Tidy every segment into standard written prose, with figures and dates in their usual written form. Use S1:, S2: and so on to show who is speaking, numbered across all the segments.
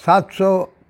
S1: 700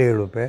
S1: ₹1.5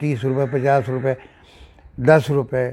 S1: ₹30 ₹50 ₹10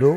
S1: 2